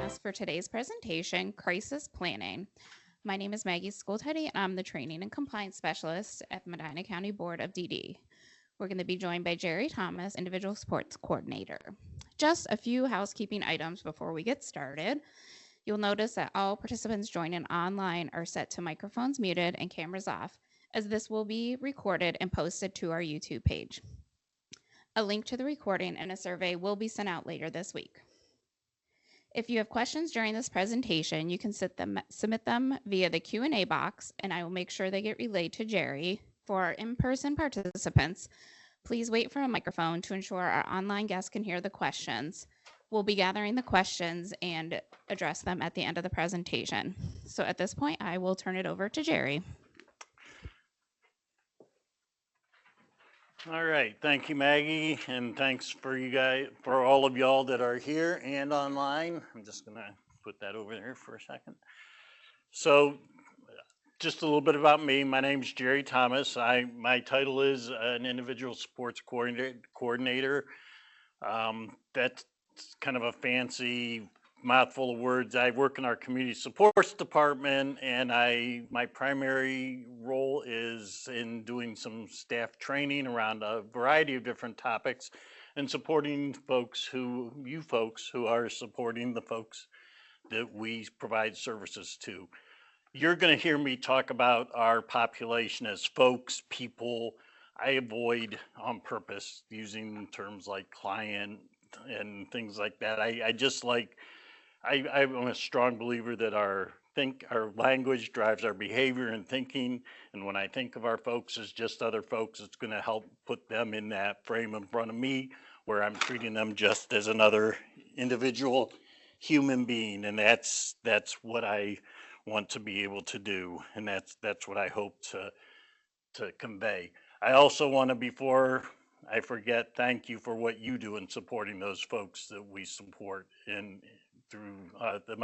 us for today's presentation, Crisis Planning. My name is Maggie Skolteddy, and I'm the Training and Compliance Specialist at the Medina County Board of DD. We're going to be joined by Jerry Thomas, Individual Sports Coordinator. Just a few housekeeping items before we get started. You'll notice that all participants joining online are set to microphones muted and cameras off, as this will be recorded and posted to our YouTube page. A link to the recording and a survey will be sent out later this week. If you have questions during this presentation, you can submit them via the Q&A box, and I will make sure they get relayed to Jerry. For our in-person participants, please wait for a microphone to ensure our online guests can hear the questions. We'll be gathering the questions and address them at the end of the presentation. So at this point, I will turn it over to Jerry. All right, thank you, Maggie, and thanks for all of y'all that are here and online. I'm just gonna put that over there for a second. So, just a little bit about me. My name's Jerry Thomas. My title is an individual sports coordinator. That's kind of a fancy mouthful of words. I work in our community supports department, and my primary role is in doing some staff training around a variety of different topics and supporting you folks who are supporting the folks that we provide services to. You're going to hear me talk about our population as folks, people. I avoid on purpose using terms like client and things like that. I'm a strong believer that our language drives our behavior and thinking. And when I think of our folks as just other folks, it's going to help put them in that frame in front of me where I'm treating them just as another individual human being. And that's what I want to be able to do. And that's what I hope to convey. I also want to, before I forget, thank you for what you do in supporting those folks that we support through the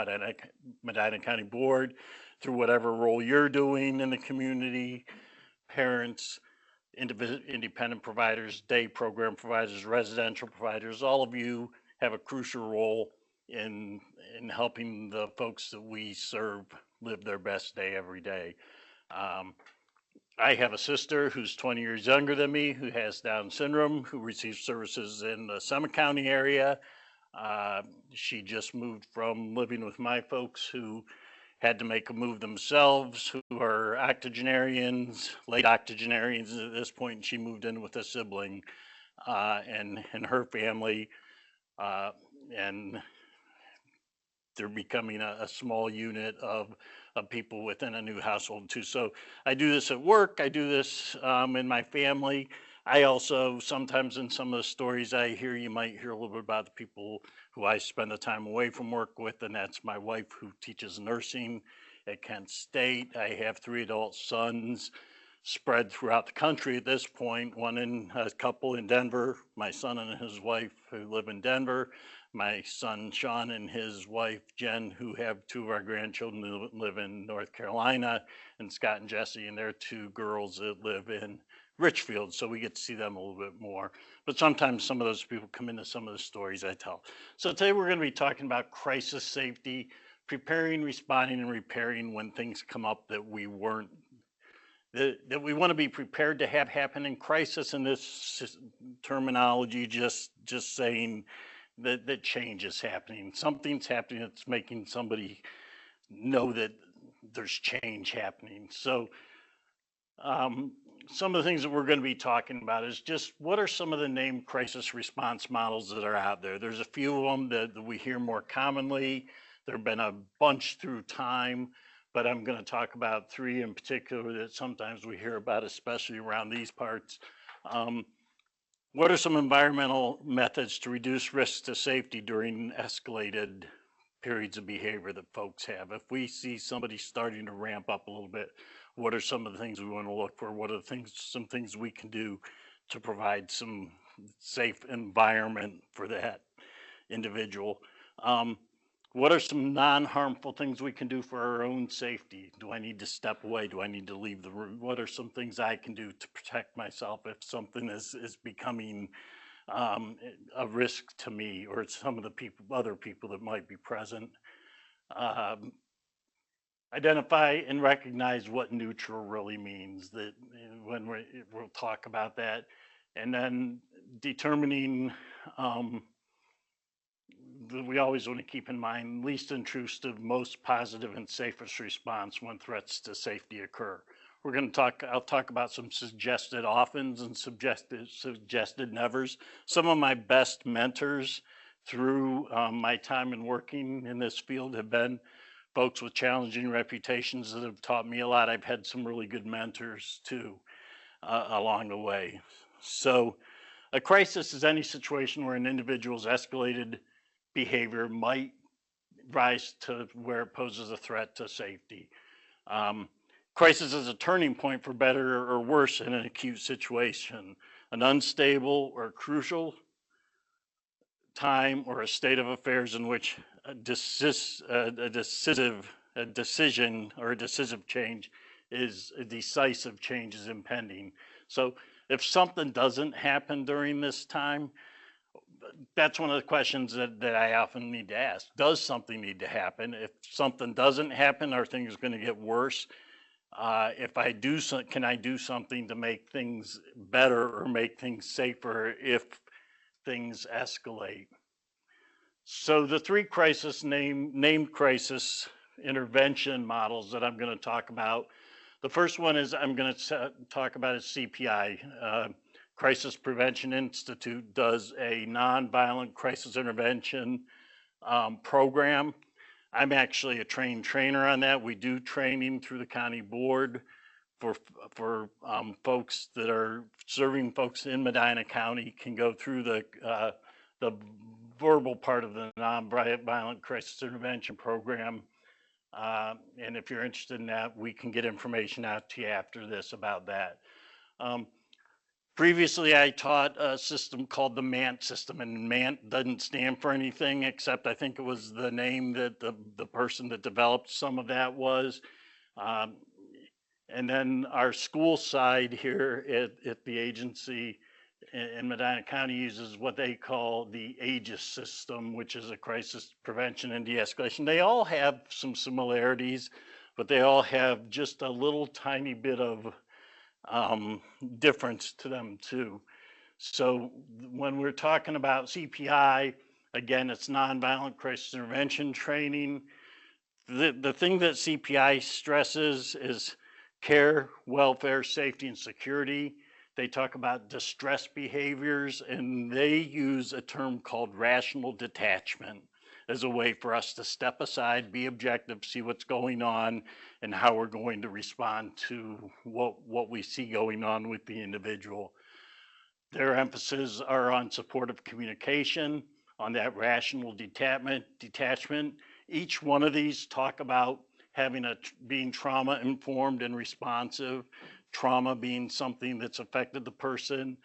Medina County Board, through whatever role you're doing in the community, parents, independent providers, day program providers, residential providers. All of you have a crucial role in helping the folks that we serve live their best day every day. I have a sister who's 20 years younger than me, who has Down syndrome, who receives services in the Summit County area. She just moved from living with my folks who had to make a move themselves, who are octogenarians, late octogenarians at this point, and she moved in with a sibling and her family, and they're becoming a small unit of people within a new household too. So I do this at work, I do this in my family. I also, sometimes in some of the stories I hear, you might hear a little bit about the people who I spend the time away from work with, and that's my wife who teaches nursing at Kent State. I have 3 adult sons spread throughout the country at this point, a couple in Denver, my son and his wife who live in Denver, my son Sean and his wife Jen, who have 2 of our grandchildren who live in North Carolina, and Scott and Jesse and their 2 girls that live in Richfield, so we get to see them a little bit more. But sometimes some of those people come into some of the stories I tell. So today we're going to be talking about crisis safety, preparing, responding, and repairing when things come up that we want to be prepared to have happen in crisis. In this terminology, just saying that change is happening. Something's happening that's making somebody know that there's change happening. So some of the things that we're going to be talking about is just what are some of the named crisis response models that are out there. There's a few of them that we hear more commonly. There have been a bunch through time, but I'm going to talk about 3 in particular that sometimes we hear about, especially around these parts. What are some environmental methods to reduce risks to safety during escalated periods of behavior that folks have? If we see somebody starting to ramp up a little bit, what are some of the things we want to look for? What are some things we can do to provide some safe environment for that individual? What are some non-harmful things we can do for our own safety? Do I need to step away? Do I need to leave the room? What are some things I can do to protect myself if something is becoming um, a risk to me or some of the people, other people that might be present. Um, Identify and recognize what neutral really means. That when we'll talk about that, and then determining. Um, we always want to keep in mind least intrusive, most positive, and safest response when threats to safety occur. We're going to talk, I'll talk about some suggested offens and suggested nevers. Some of my best mentors through my time in working in this field have been folks with challenging reputations that have taught me a lot. I've had some really good mentors too along the way. So a crisis is any situation where an individual's escalated behavior might rise to where it poses a threat to safety. Um, Crisis is a turning point for better or worse in an acute situation, an unstable or crucial time or a state of affairs in which a decision or a decisive change is a decisive change is impending. So if something doesn't happen during this time, that's one of the questions that I often need to ask. Does something need to happen? If something doesn't happen, are things going to get worse? If I do, can I do something to make things better or make things safer if things escalate? So the three named crisis intervention models that I'm going to talk about. The first one is I'm going to talk about is CPI. Crisis Prevention Institute does a nonviolent crisis intervention program. I'm actually a trained trainer on that. We do training through the county board for folks that are serving folks in Medina County can go through the verbal part of the nonviolent crisis intervention program. And if you're interested in that, we can get information out to you after this about that. Previously, I taught a system called the MANT system, and MANT doesn't stand for anything except I think it was the name that the person that developed some of that was. Um, and then our school side here at the agency in Medina County uses what they call the AGIS system, which is a crisis prevention and de-escalation. They all have some similarities, but they all have just a little tiny bit of difference to them too. So when we're talking about CPI, again, it's nonviolent crisis intervention training. The thing that CPI stresses is care, welfare, safety, and security. They talk about distress behaviors, and they use a term called rational detachment as a way for us to step aside, be objective, see what's going on, and how we're going to respond to what we see going on with the individual. Their emphasis are on supportive communication, on that rational detachment. Each one of these talk about being trauma informed and responsive, trauma being something that's affected the person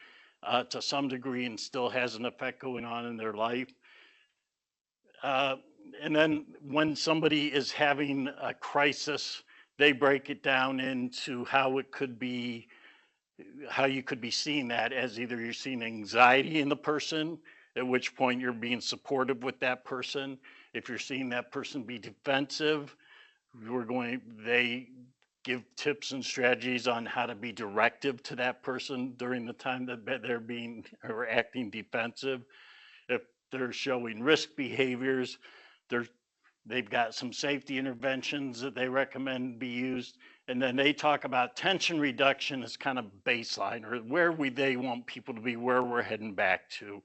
to some degree and still has an effect going on in their life. And then when somebody is having a crisis, they break it down into how you could be seeing that as either you're seeing anxiety in the person, at which point you're being supportive with that person. If you're seeing that person be defensive, they give tips and strategies on how to be directive to that person during the time that they're being or acting defensive. If they're showing risk behaviors, they've got some safety interventions that they recommend be used. And then they talk about tension reduction as kind of baseline or where they want people to be, where we're heading back to,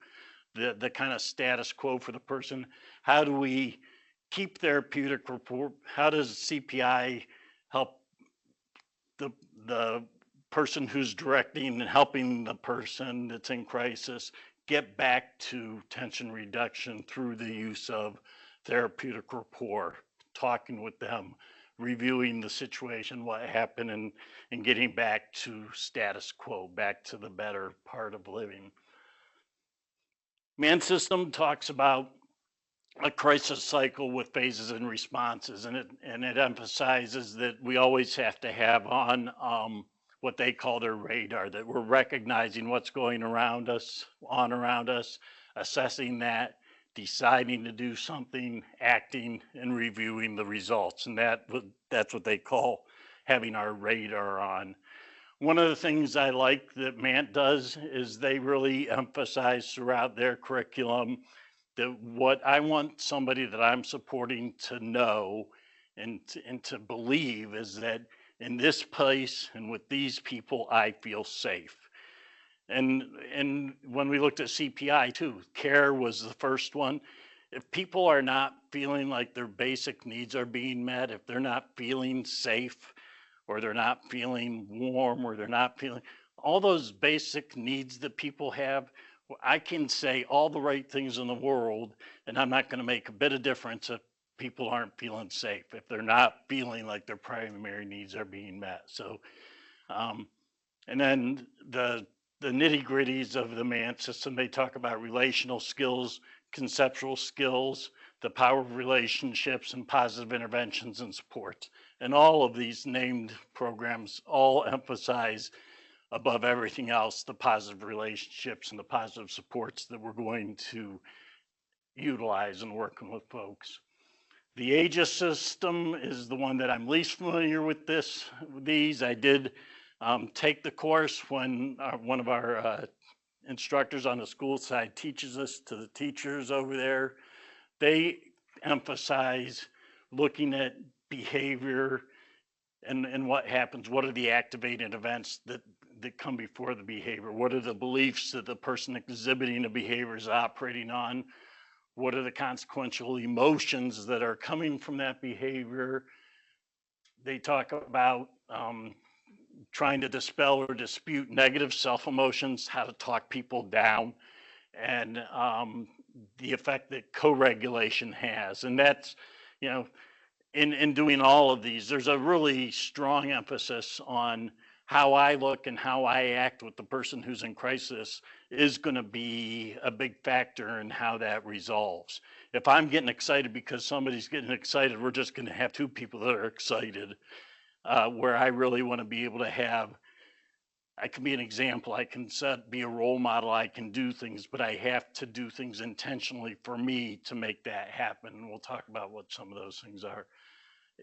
the kind of status quo for the person. How do we keep therapeutic rapport? How does CPI help the person who's directing and helping the person that's in crisis get back to tension reduction through the use of therapeutic rapport, talking with them, reviewing the situation, what happened, and getting back to status quo, back to the better part of living. Man system talks about a crisis cycle with phases and responses, and it emphasizes that we always have to have on what they call their radar, that we're recognizing what's going around us, assessing that, deciding to do something, acting, and reviewing the results. And that's what they call having our radar on. One of the things I like that MANT does is they really emphasize throughout their curriculum that what I want somebody that I'm supporting to know and to believe is that in this place and with these people, I feel safe. And when we looked at CPI too, care was the first one. If people are not feeling like their basic needs are being met, if they're not feeling safe, or they're not feeling warm, or they're not feeling all those basic needs that people have, I can say all the right things in the world, and I'm not going to make a bit of difference if people aren't feeling safe, if they're not feeling like their primary needs are being met. So, and then the nitty gritties of the MANT system, they talk about relational skills, conceptual skills, the power of relationships, and positive interventions and supports. And all of these named programs all emphasize above everything else the positive relationships and the positive supports that we're going to utilize in working with folks. The AGIS system is the one that I'm least familiar with these. I did take the course when one of our instructors on the school side teaches us to the teachers over there. They emphasize looking at behavior and what happens. What are the activating events that come before the behavior? What are the beliefs that the person exhibiting the behavior is operating on? What are the consequential emotions that are coming from that behavior? They talk about trying to dispel or dispute negative self-emotions, how to talk people down, and the effect that co-regulation has. And that's, you know, in doing all of these, there's a really strong emphasis on how I look and how I act with the person who's in crisis is going to be a big factor in how that resolves. If I'm getting excited because somebody's getting excited, we're just going to have two people that are excited. Where I really want to be able to have, I can be an example, I can be a role model, I can do things, but I have to do things intentionally for me to make that happen. And we'll talk about what some of those things are.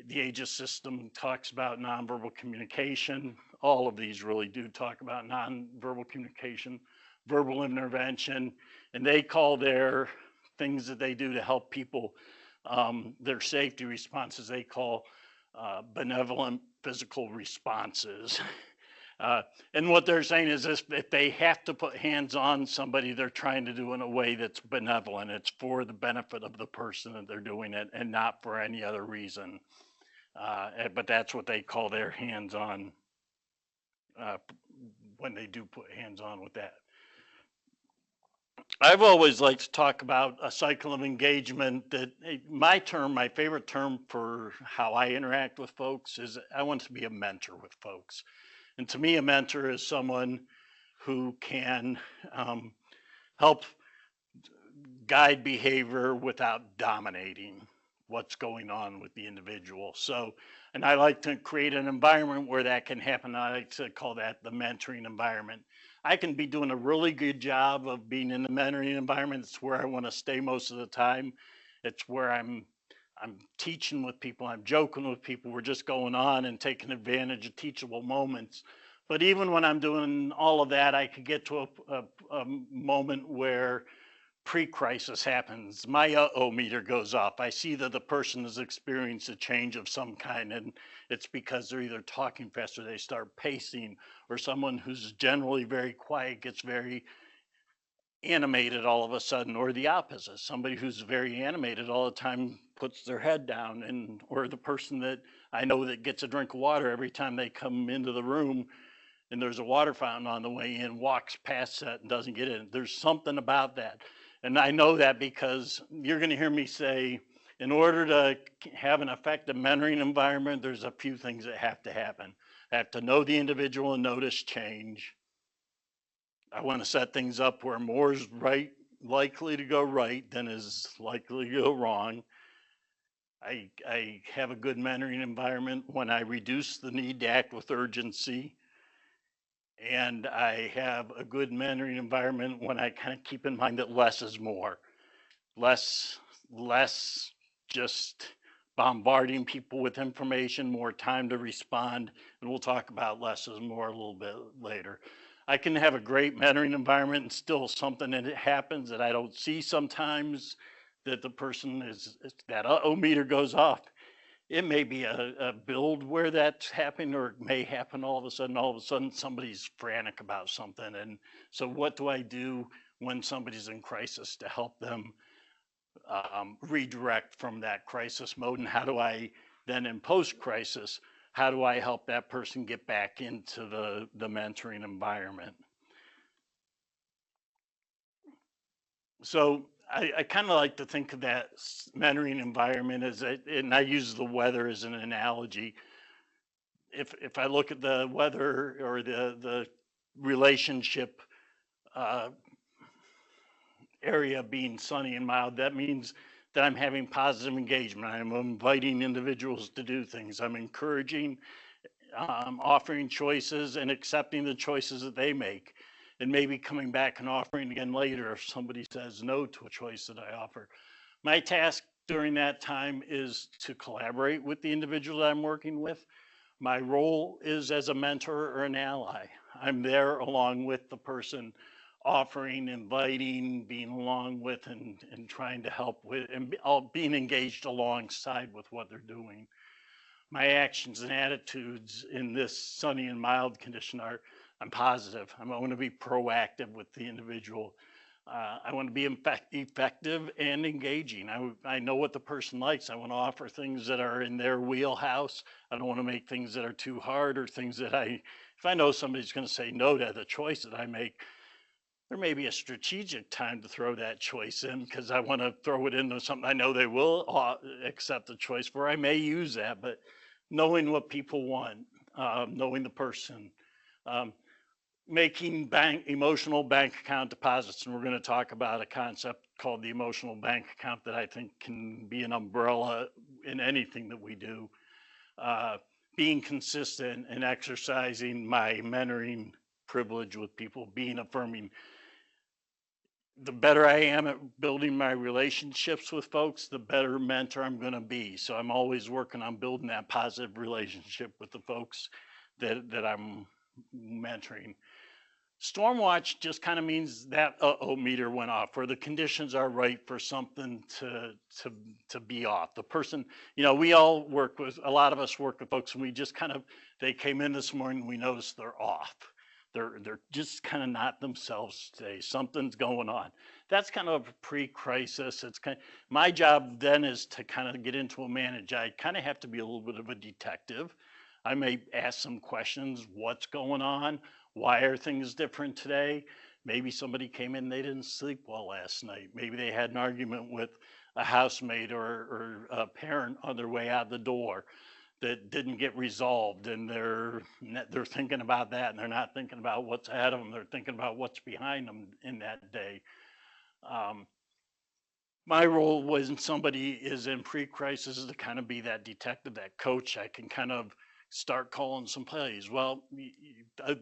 The AGIS system talks about nonverbal communication. All of these really do talk about nonverbal communication, verbal intervention, and they call their things that they do to help people, their safety responses, they call benevolent physical responses. And what they're saying is this: if they have to put hands on somebody, they're trying to do it in a way that's benevolent. It's for the benefit of the person that they're doing it and not for any other reason. But that's what they call their hands-on, when they do put hands on with that. I've always liked to talk about a cycle of engagement. That my favorite term for how I interact with folks is I want to be a mentor with folks. And to me, a mentor is someone who can help guide behavior without dominating what's going on with the individual. So, and I like to create an environment where that can happen. I like to call that the mentoring environment. I can be doing a really good job of being in the mentoring environment. It's where I want to stay most of the time. It's where I'm teaching with people, I'm joking with people, we're just going on and taking advantage of teachable moments. But even when I'm doing all of that, I could get to a moment where pre-crisis happens. My uh-oh meter goes off. I see that the person has experienced a change of some kind, and it's because they're either talking faster, they start pacing, or someone who's generally very quiet gets very animated all of a sudden, or the opposite. Somebody who's very animated all the time puts their head down, and or the person that I know that gets a drink of water every time they come into the room and there's a water fountain on the way in, walks past that and doesn't get in. There's something about that. And I know that because you're going to hear me say, in order to have an effective mentoring environment, there's a few things that have to happen. I have to know the individual and notice change. I want to set things up where more is likely to go right than is likely to go wrong. I have a good mentoring environment when I reduce the need to act with urgency. and I have a good mentoring environment when I kind of keep in mind that less is more. Less just bombarding people with information, more time to respond, and we'll talk about less is more a little bit later. I can have a great mentoring environment and still something that happens that I don't see sometimes, that the person that meter goes off. It may be a build where that's happening, or it may happen all of a sudden somebody's frantic about something. And so what do I do when somebody's in crisis to help them redirect from that crisis mode? And how do I then, in post crisis, how do I help that person get back into the mentoring environment? So I kind of like to think of that mentoring environment as, and I use the weather as an analogy. If I look at the weather or the relationship uh, area being sunny and mild, that means that I'm having positive engagement. I'm inviting individuals to do things. I'm encouraging, offering choices and accepting the choices that they make, and maybe coming back and offering again later if somebody says no to a choice that I offer. My task during that time is to collaborate with the individual that I'm working with. My role is as a mentor or an ally. I'm there along with the person, offering, inviting, being along with, and trying to help with, and being engaged alongside with what they're doing. My actions and attitudes in this sunny and mild condition are, I'm positive. I want to be proactive with the individual. I want to be effective and engaging. I know what the person likes. I want to offer things that are in their wheelhouse. I don't want to make things that are too hard, or things that if I know somebody's going to say no to the choice that I make, there may be a strategic time to throw that choice in, because I want to throw it into something I know they will accept the choice for. I may use that, but knowing what people want, knowing the person, um, making emotional bank account deposits. And we're going to talk about a concept called the emotional bank account that I think can be an umbrella in anything that we do. Being consistent and exercising my mentoring privilege with people, being affirming. The better I am at building my relationships with folks, the better mentor I'm going to be. So I'm always working on building that positive relationship with the folks that I'm mentoring. Stormwatch just kind of means that meter went off, where the conditions are right for something to be off. The person, we all work with, a lot of us work with folks, and we just they came in this morning, we noticed they're off. They're just kind of not themselves today. Something's going on. That's kind of a pre-crisis. It's my job then is to kind of get into a manage. I kind of have to be a little bit of a detective. I may ask some questions. What's going on? Why are things different today? Maybe somebody came in, they didn't sleep well last night. Maybe they had an argument with a housemate or a parent on their way out the door that didn't get resolved, and they're thinking about that, and they're not thinking about what's ahead of them. They're thinking about what's behind them in that day. My role when somebody is in pre-crisis is to kind of be that detective, that coach. I can kind of start calling some plays. Well,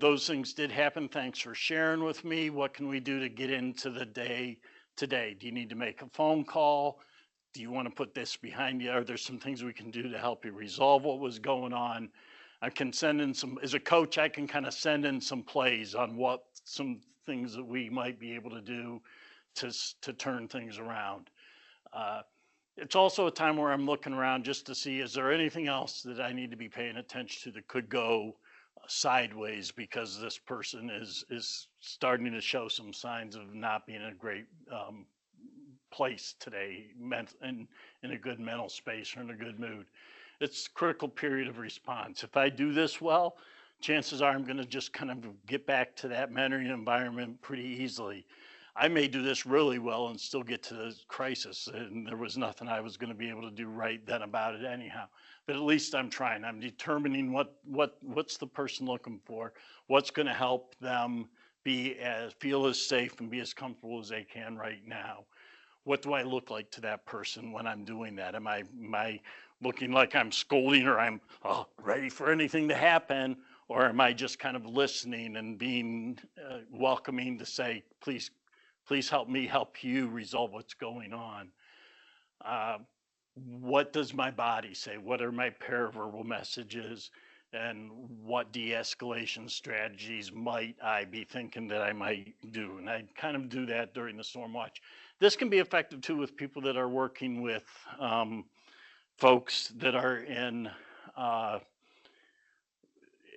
those things did happen. Thanks for sharing with me. What can we do to get into the day today? Do you need to make a phone call? Do you want to put this behind you? Are there some things we can do to help you resolve what was going on? I can send in as a coach, I can kind of send in some plays on some things that we might be able to do to turn things around. It's also a time where I'm looking around just to see, is there anything else that I need to be paying attention to that could go sideways, because this person is starting to show some signs of not being in a great place today, in a good mental space or in a good mood. It's a critical period of response. If I do this well, chances are I'm going to just kind of get back to that mentoring environment pretty easily. I may do this really well and still get to the crisis, and there was nothing I was going to be able to do right then about it anyhow. But at least I'm trying. I'm determining what's the person looking for, what's going to help them feel as safe and be as comfortable as they can right now. What do I look like to that person when I'm doing that? Am I looking like I'm scolding, or I'm ready for anything to happen? Or am I just kind of listening and being welcoming to say, please help me help you resolve what's going on? What does my body say? What are my paraverbal messages? And what de-escalation strategies might I be thinking that I might do? And I kind of do that during the storm watch. This can be effective too with people that are working with folks that are in,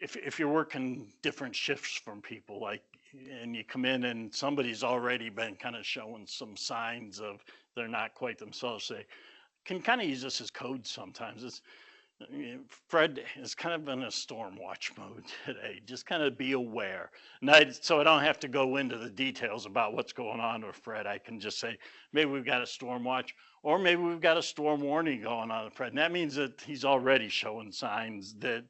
if you're working different shifts from people, like, and you come in and somebody's already been kind of showing some signs of they're not quite themselves, they can kind of use this as code sometimes. It's, Fred is kind of in a storm watch mode today. Just kind of be aware. And so I don't have to go into the details about what's going on with Fred. I can just say, maybe we've got a storm watch, or maybe we've got a storm warning going on with Fred. And that means that he's already showing signs that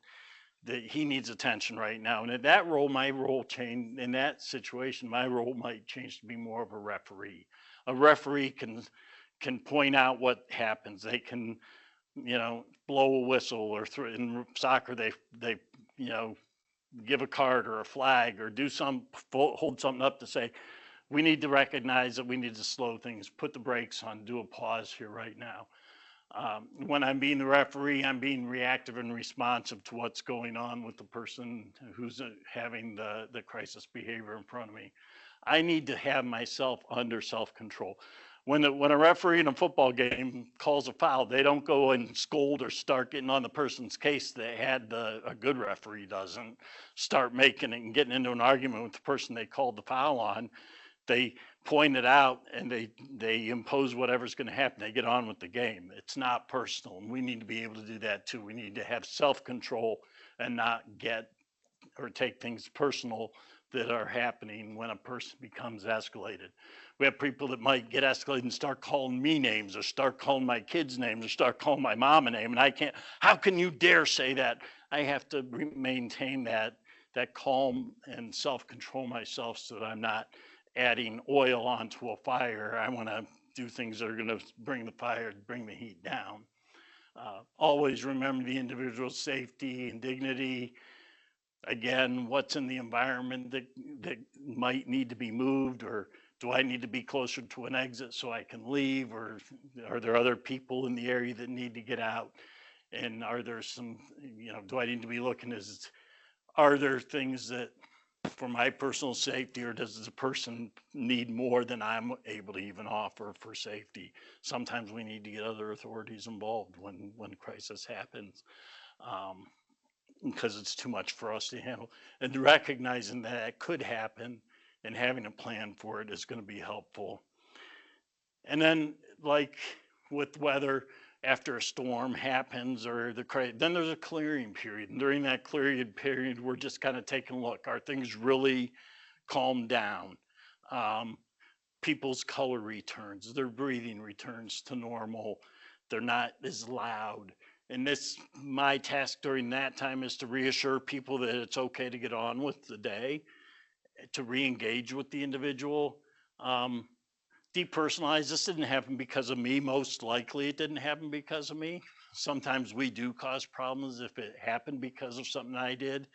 he needs attention right now. And in that role, my role changed. In that situation, my role might change to be more of a referee. A referee can point out what happens. They can, blow a whistle, or in soccer, they give a card or a flag or hold something up to say, we need to recognize that we need to slow things, put the brakes on, do a pause here right now. When I'm being the referee, I'm being reactive and responsive to what's going on with the person who's having the crisis behavior in front of me. I need to have myself under self-control. When a referee in a football game calls a foul, they don't go and scold or start getting on the person's case that a good referee doesn't start making it and getting into an argument with the person they called the foul on. They point it out and they impose whatever's going to happen. They get on with the game. It's not personal, and we need to be able to do that too. We need to have self-control and not get or take things personal that are happening when a person becomes escalated. We have people that might get escalated and start calling me names, or start calling my kids names, or start calling my mom a name, and I can't. How can you dare say that? I have to maintain that calm and self-control myself, so that I'm not adding oil onto a fire. I want to do things that are going to bring the fire, bring the heat down. Always remember the individual's safety and dignity. Again, what's in the environment that might need to be moved, or do I need to be closer to an exit so I can leave, or are there other people in the area that need to get out? And are there some, do I need to be looking are there things that for my personal safety, or does the person need more than I'm able to even offer for safety? Sometimes we need to get other authorities involved when crisis happens. Because it's too much for us to handle. And recognizing that it could happen and having a plan for it is going to be helpful. And then, like with weather, after a storm happens, then there's a clearing period. And during that clearing period, we're just kind of taking a look. Are things really calmed down? People's color returns, their breathing returns to normal. They're not as loud. And my task during that time is to reassure people that it's okay to get on with the day, to re-engage with the individual. Depersonalize. This didn't happen because of me. Most likely it didn't happen because of me. Sometimes we do cause problems if it happened because of something I did.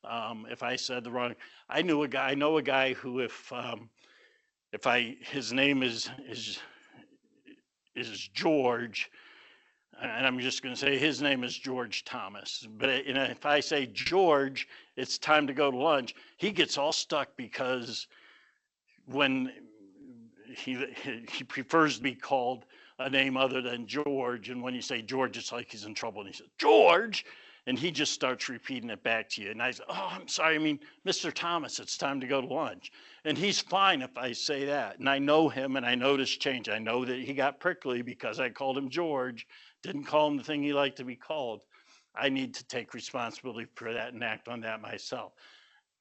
If I said the wrong, I know a guy who his name is George, and I'm just going to say his name is George Thomas. But if I say George, it's time to go to lunch, he gets all stuck because when he prefers to be called a name other than George. And when you say George, it's like he's in trouble. And he says, George. And he just starts repeating it back to you. And I say, oh, I'm sorry. I mean, Mr. Thomas, it's time to go to lunch. And he's fine if I say that. And I know him and I know this change. I know that he got prickly because I called him George, didn't call him the thing he liked to be called. I need to take responsibility for that and act on that myself.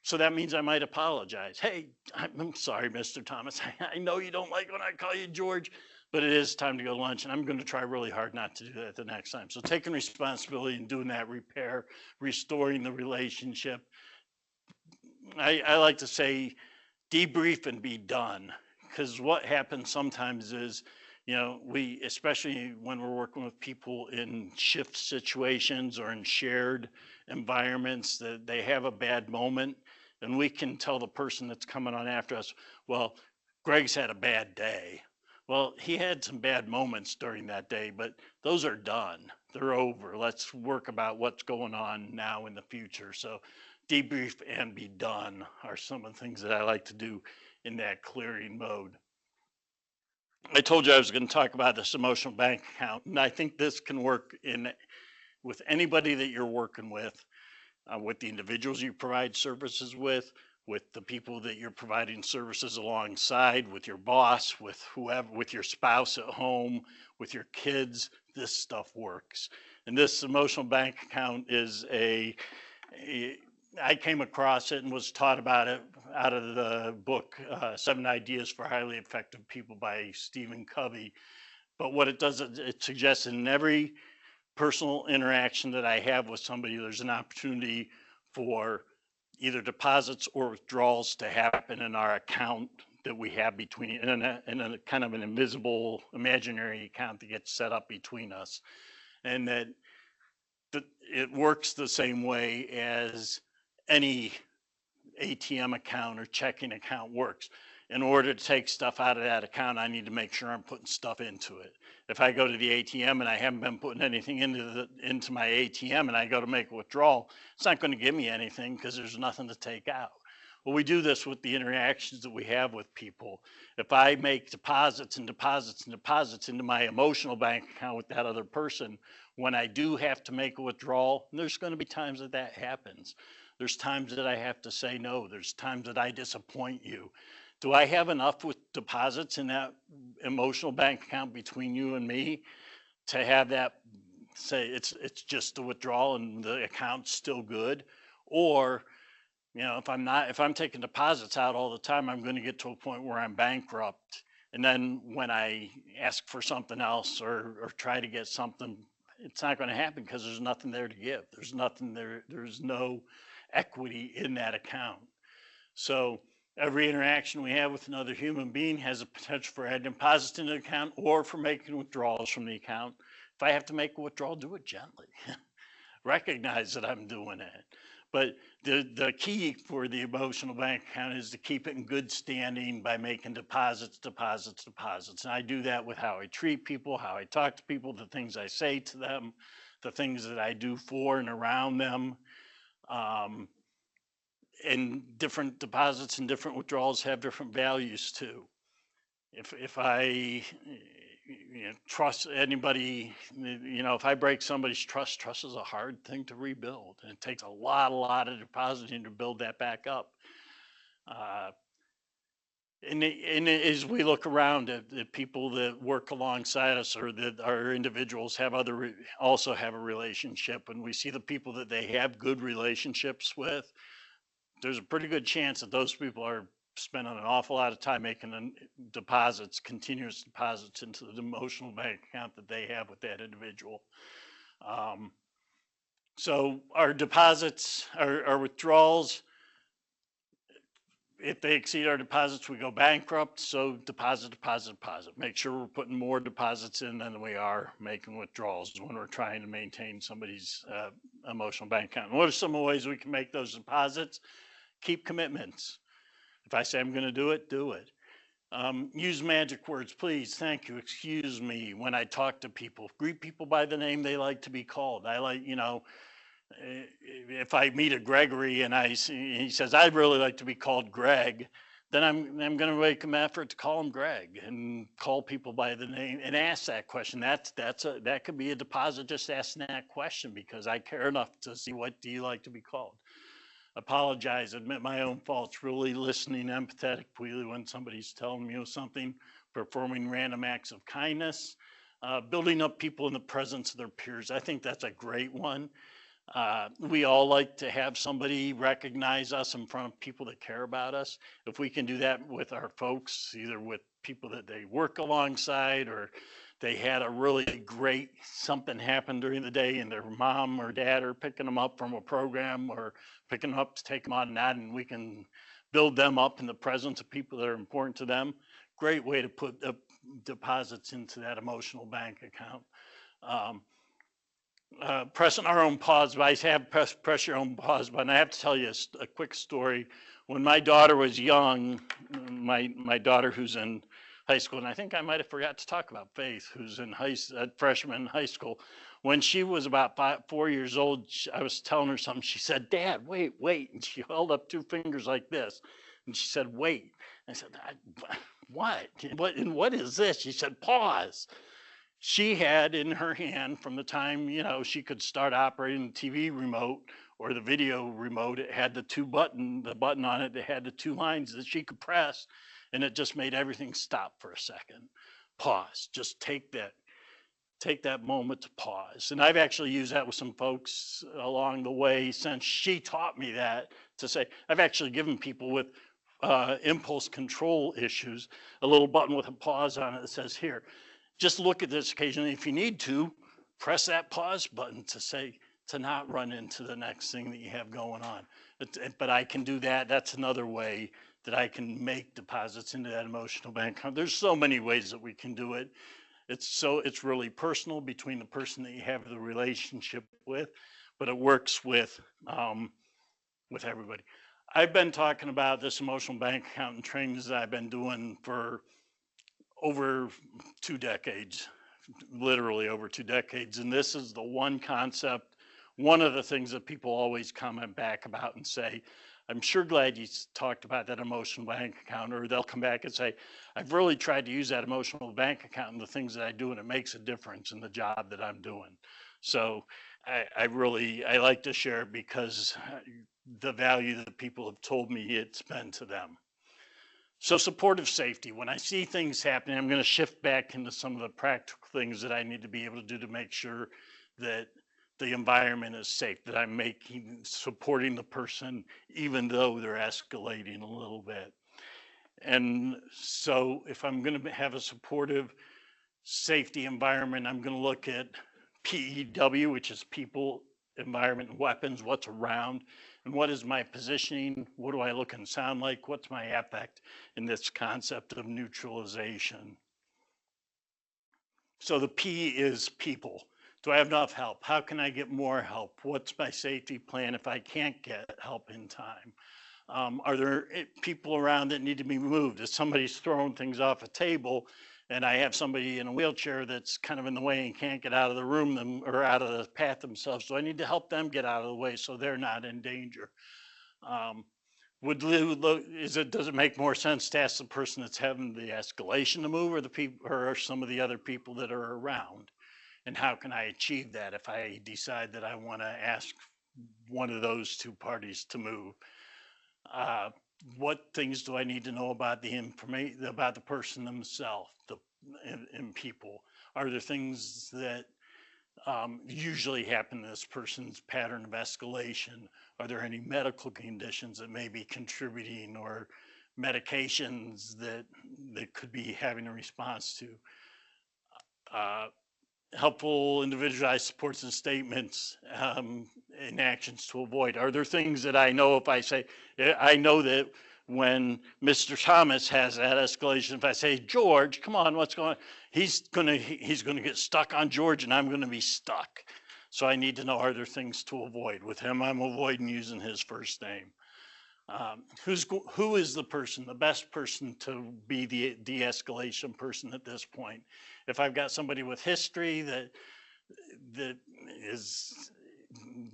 So that means I might apologize. Hey, I'm sorry, Mr. Thomas. I know you don't like when I call you George, but it is time to go to lunch, and I'm going to try really hard not to do that the next time. So taking responsibility and doing that repair, restoring the relationship. I like to say debrief and be done, because what happens sometimes is, we, especially when we're working with people in shift situations or in shared environments, that they have a bad moment, and we can tell the person that's coming on after us, well, Greg's had a bad day. Well, he had some bad moments during that day, but those are done. They're over. Let's work about what's going on now in the future. So debrief and be done are some of the things that I like to do in that clearing mode. I told you I was going to talk about this emotional bank account, and I think this can work in with anybody that you're working with the individuals you provide services with the people that you're providing services alongside, with your boss, with whoever, with your spouse at home, with your kids. This stuff works. And this emotional bank account is a I came across it and was taught about it out of the book, 7 Ideas for Highly Effective People by Stephen Covey. But what it does, it suggests in every personal interaction that I have with somebody, there's an opportunity for either deposits or withdrawals to happen in our account that we have between, in a kind of an invisible, imaginary account that gets set up between us. And that it works the same way as any ATM account or checking account works. In order to take stuff out of that account, I need to make sure I'm putting stuff into it. If I go to the ATM and I haven't been putting anything into my ATM and I go to make a withdrawal, it's not going to give me anything because there's nothing to take out. Well, we do this with the interactions that we have with people. If I make deposits and deposits and deposits into my emotional bank account with that other person, when I do have to make a withdrawal, there's going to be times that that happens. There's times that I have to say no. There's times that I disappoint you. Do I have enough with deposits in that emotional bank account between you and me to have that say it's just a withdrawal and the account's still good? Or, if I'm taking deposits out all the time, I'm going to get to a point where I'm bankrupt. And then when I ask for something else or try to get something, it's not going to happen because there's nothing there to give. There's nothing there. There's no equity in that account. So every interaction we have with another human being has a potential for adding deposits into the account or for making withdrawals from the account. If I have to make a withdrawal, do it gently. Recognize that I'm doing it. But the key for the emotional bank account is to keep it in good standing by making deposits. And I do that with how I treat people, how I talk to people, the things I say to them, the things that I do for and around them. And different deposits and different withdrawals have different values too. If I trust anybody, if I break somebody's trust is a hard thing to rebuild, and it takes a lot of depositing to build that back up. And as we look around at the people that work alongside us or that our individuals have also have a relationship, and we see the people that they have good relationships with, there's a pretty good chance that those people are spending an awful lot of time making deposits, continuous deposits into the emotional bank account that they have with that individual. So our deposits, our withdrawals, if they exceed our deposits, we go bankrupt. So deposit. Make sure we're putting more deposits in than we are making withdrawals when we're trying to maintain somebody's emotional bank account. And what are some of the ways we can make those deposits? Keep commitments. If I say I'm going to do it, do it. Use magic words, please, thank you, excuse me, when I talk to people. Greet people by the name they like to be called. I like, if I meet a Gregory and he says, I'd really like to be called Greg, then I'm going to make an effort to call him Greg and call people by the name and ask that question. That could be a deposit, just asking that question because I care enough to see what do you like to be called. Apologize, admit my own faults, really listening empathetically when somebody's telling me something, performing random acts of kindness, building up people in the presence of their peers. I think that's a great one. We all like to have somebody recognize us in front of people that care about us. If we can do that with our folks, either with people that they work alongside or they had a really great something happen during the day and their mom or dad are picking them up from a program or picking them up to take them on and we can build them up in the presence of people that are important to them. Great way to deposits into that emotional bank account. Um, Pressing our own pause button. I have press your own pause button. I have to tell you a quick story. When my daughter was young, my daughter who's in high school, and I think I might have forgot to talk about Faith, who's in freshman in high school. When she was about 4 years old, I was telling her something. She said, "Dad, wait, wait," and she held up two fingers like this, and she said, "Wait." I said, "What? What is this?" She said, "Pause." She had in her hand from the time, she could start operating the TV remote or the video remote, it had the button on it that had the two lines that she could press, and it just made everything stop for a second. Pause. Just take that moment to pause. And I've actually used that with some folks along the way since she taught me that, to say, I've actually given people with impulse control issues a little button with a pause on it that says, "Here, just look at this occasionally. If you need to, press that pause button to not run into the next thing that you have going on." But I can do that. That's another way that I can make deposits into that emotional bank account. There's so many ways that we can do it. It's really personal between the person that you have the relationship with, but it works with everybody. I've been talking about this emotional bank account and trainings that I've been doing for over 2 decades, literally over 2 decades. And this is the one concept, one of the things that people always comment back about and say, "I'm sure glad you talked about that emotional bank account," or they'll come back and say, "I've really tried to use that emotional bank account and the things that I do, and it makes a difference in the job that I'm doing." So I like to share it because the value that people have told me it's been to them. So supportive safety, when I see things happening, I'm going to shift back into some of the practical things that I need to be able to do to make sure that the environment is safe, that I'm supporting the person, even though they're escalating a little bit. And so if I'm going to have a supportive safety environment, I'm going to look at PEW, which is people, environment, and weapons, what's around, and what is my positioning, what do I look and sound like, what's my affect in this concept of neutralization. So the P is people. Do I have enough help? How can I get more help? What's my safety plan if I can't get help in time? Are there people around that need to be moved? If somebody's throwing things off a table and I have somebody in a wheelchair that's kind of in the way and can't get out of the room or out of the path themselves, do I need to help them get out of the way so they're not in danger? Does it make more sense to ask the person that's having the escalation to move, or some of the other people that are around? And how can I achieve that if I decide that I want to ask one of those two parties to move? What things do I need to know about the information, about the person themselves, and people? Are there things that usually happen in this person's pattern of escalation? Are there any medical conditions that may be contributing, or medications that could be having a response to? Helpful individualized supports and statements, and actions to avoid. Are there things that I know if I say, I know that when Mr. Thomas has that escalation, if I say, "George, come on, what's going on?" He's gonna get stuck on George, and I'm gonna be stuck. So I need to know, are there things to avoid? With him, I'm avoiding using his first name. Who is the best person to be the de-escalation person at this point? If I've got somebody with history that is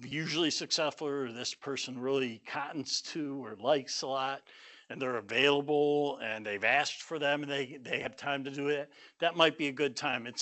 usually successful, or this person really cottons to or likes a lot, and they're available and they've asked for them and they have time to do it, that might be a good time. I'm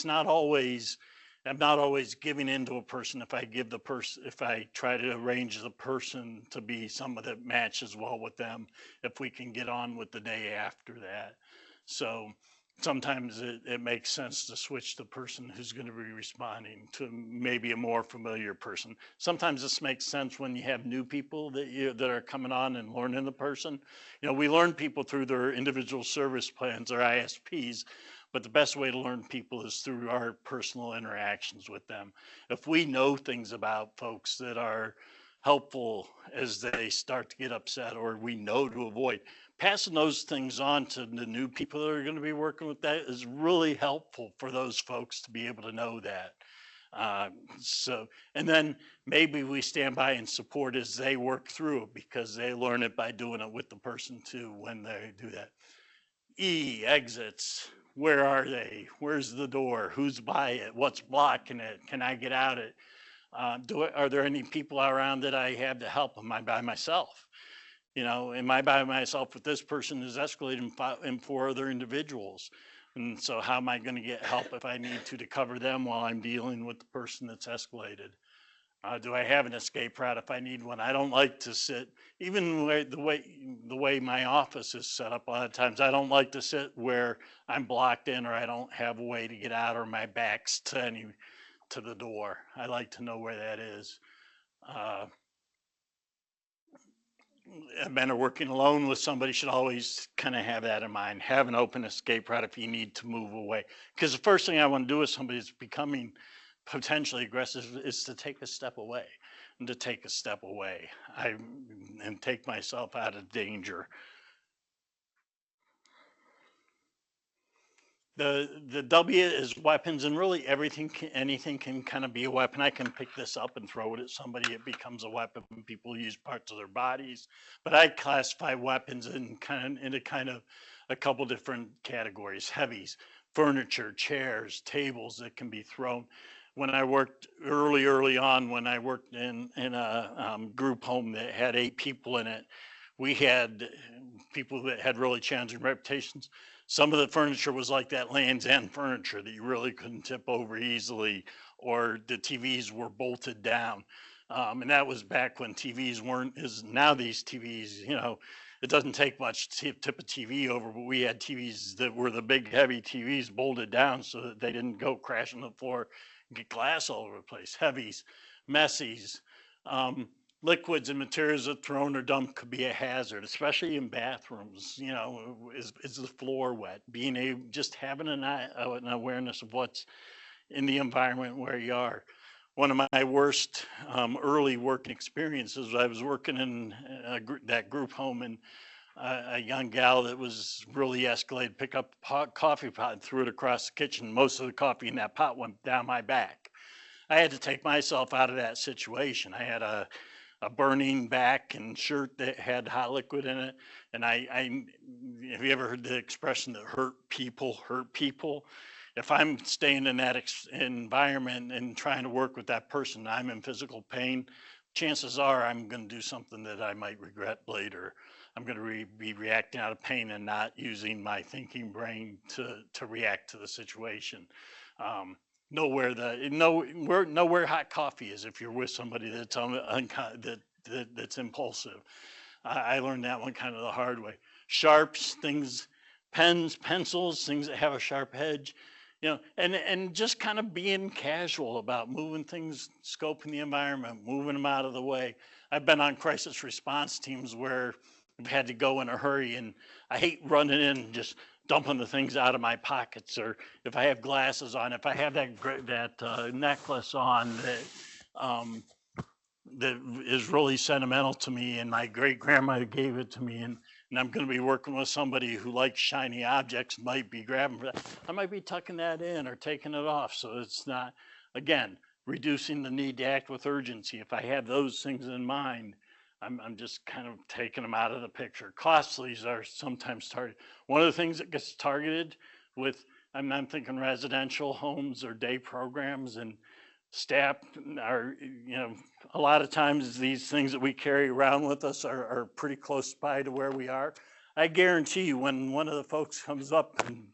not always giving in to a person if I try to arrange the person to be someone that matches well with them, if we can get on with the day after that. So sometimes it makes sense to switch the person who's going to be responding to maybe a more familiar person. Sometimes this makes sense when you have new people that are coming on and learning the person. We learn people through their individual service plans, or ISPs, but the best way to learn people is through our personal interactions with them. If we know things about folks that are helpful as they start to get upset, or we know to avoid. Passing those things on to the new people that are going to be working with that is really helpful for those folks to be able to know that. Uh, so, and then maybe we stand by and support as they work through it, because they learn it by doing it with the person too when they do that. Exits. Where are they? Where's the door? Who's by it? What's blocking it? Can I get out it? Are there any people around that I have to help? Am I by myself? Am I by myself with this person who's escalating and four other individuals? And so how am I going to get help if I need to cover them while I'm dealing with the person that's escalated? Do I have an escape route if I need one? I don't like to sit, even the way my office is set up. A lot of times, I don't like to sit where I'm blocked in, or I don't have a way to get out, or my back's to the door. I like to know where that is. Uh, a men working alone with somebody should always kind of have that in mind. Have an open escape route if you need to move away. Because the first thing I want to do with somebody that's becoming potentially aggressive is to take a step away, and to take a step away and take myself out of danger. The W is weapons, and really anything can kind of be a weapon. I can pick this up and throw it at somebody. It becomes a weapon. People use parts of their bodies, but I classify weapons into kind of a couple different categories. Heavies, furniture, chairs, tables that can be thrown. When I worked early on, when I worked in a group home that had 8 people in it, we had people that had really challenging reputations. Some of the furniture was like that Land's End furniture that you really couldn't tip over easily, or the TVs were bolted down. And that was back when TVs weren't as now. These TVs, it doesn't take much to tip a TV over, but we had TVs that were the big heavy TVs bolted down so that they didn't go crashing the floor and get glass all over the place. Heavies, messies. Liquids and materials that thrown or dumped could be a hazard, especially in bathrooms. Is the floor wet? Just having an awareness of what's in the environment where you are. One of my worst early working experiences, I was working in that group home, and a young gal that was really escalated picked up a coffee pot and threw it across the kitchen. Most of the coffee in that pot went down my back. I had to take myself out of that situation. I had a burning back and shirt that had hot liquid in it. And I have you ever heard the expression that hurt people hurt people? If I'm staying in that environment and trying to work with that person, I'm in physical pain, chances are I'm going to do something that I might regret later. I'm going to be reacting out of pain and not using my thinking brain to react to the situation. Know where hot coffee is if you're with somebody that's impulsive. I learned that one kind of the hard way. Sharps, things, pens, pencils, things that have a sharp edge, and just kind of being casual about moving things, scoping the environment, moving them out of the way. I've been on crisis response teams where I've had to go in a hurry, and I hate running in and just dumping the things out of my pockets, or if I have glasses on, if I have that necklace on that is really sentimental to me, and my great grandmother gave it to me, and I'm going to be working with somebody who likes shiny objects, might be grabbing for that. I might be tucking that in or taking it off, so it's not, again, reducing the need to act with urgency. If I have those things in mind, I'm just kind of taking them out of the picture. Costlies are sometimes targeted. One of the things that gets targeted with, I'm thinking residential homes or day programs, and staff are, a lot of times these things that we carry around with us are pretty close by to where we are. I guarantee you, when one of the folks comes up and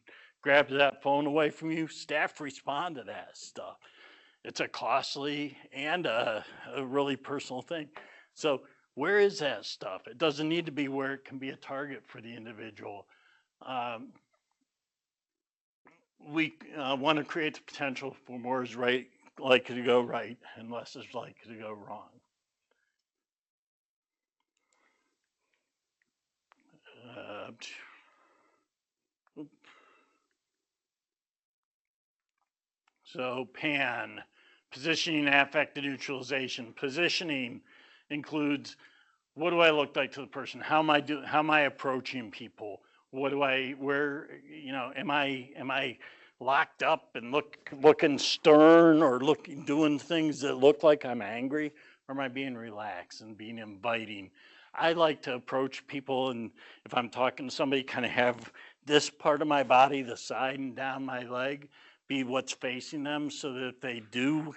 grabs that phone away from you, staff respond to that stuff. It's a costly and a really personal thing. So where is that stuff? It doesn't need to be where it can be a target for the individual. We want to create the potential for more is likely to go right and less is likely to go wrong. So PAN, positioning, affective neutralization. Positioning includes what do I look like to the person? How am I approaching people? Am I locked up and looking stern or doing things that look like I'm angry? Or am I being relaxed and being inviting? I like to approach people, and if I'm talking to somebody, kind of have this part of my body, the side and down my leg, be what's facing them, so that if they do